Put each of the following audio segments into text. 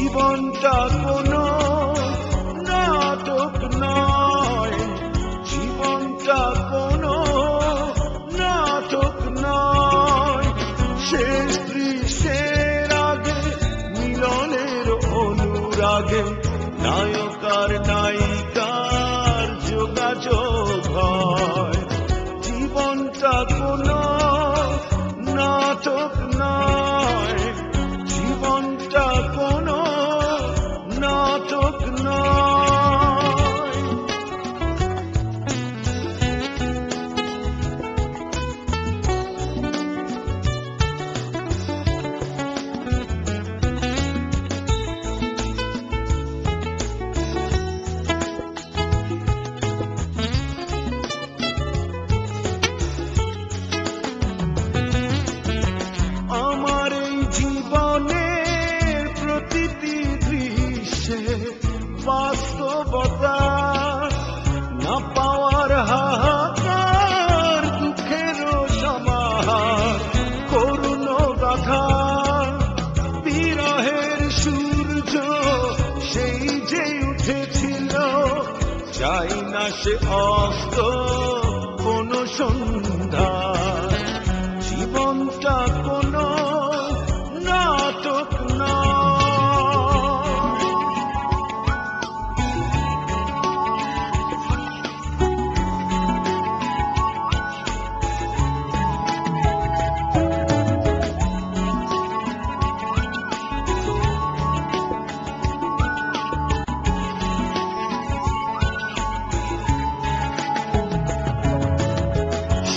জীবনটা কোনো নাটক নয়, জীবনটা কোনো নাটক নয়। শেষ দৃশ্যের আগে মিলনের অনুরাগে নায়ক আর নায়িকার যোগাযোগ হয়। জীবনটা কোনো নাটক নয়, জীবনটা কোনো নাটক নয়। আমার এই জীবনের প্রতিটি দৃশ্যে বাস্তবতা, না পাওয়ার হাহাকার, দুঃখের সমাহার, করুণ গাথা, বিরহের সূর্য সেই যে উঠেছিল, চাই না সে অস্ত কোন সন্ধ্যা। জীবনটা কোনো নাটক নয়।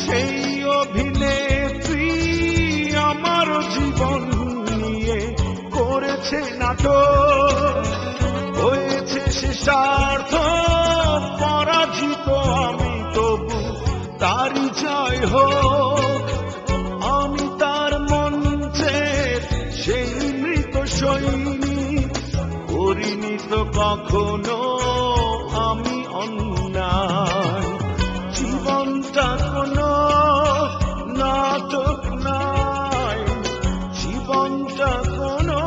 সেই অভিনেত্রী আমার জীবন নিয়ে করেছে নাটক, হয়েছে সে সার্থক, পরাজিত আমি তবু তারই জয় হোক। আমি তার মঞ্চের সেই মৃত সৈনিক, করিনি তো কখনো আমি অন্যায়। জীবনটা কোনো নাটক নয়, জীবনটা কোনো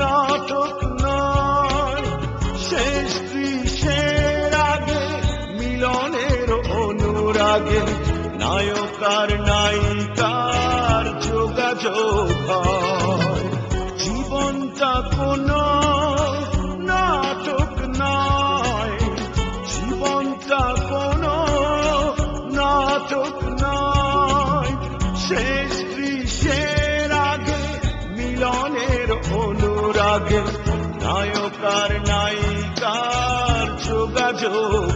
নাটক নয়। শেষ দৃশ্যের আগে মিলনের অনুরাগে নায়ক আর নায়িকার যোগাযোগ হয়। জীবনটা কোনো নাটক নয়, জীবনটা কোনো নাটক নয়। শেষ দৃশ্যের আগে মিলনের অনুরাগে নায়ক আর নায়িকার যোগাযোগ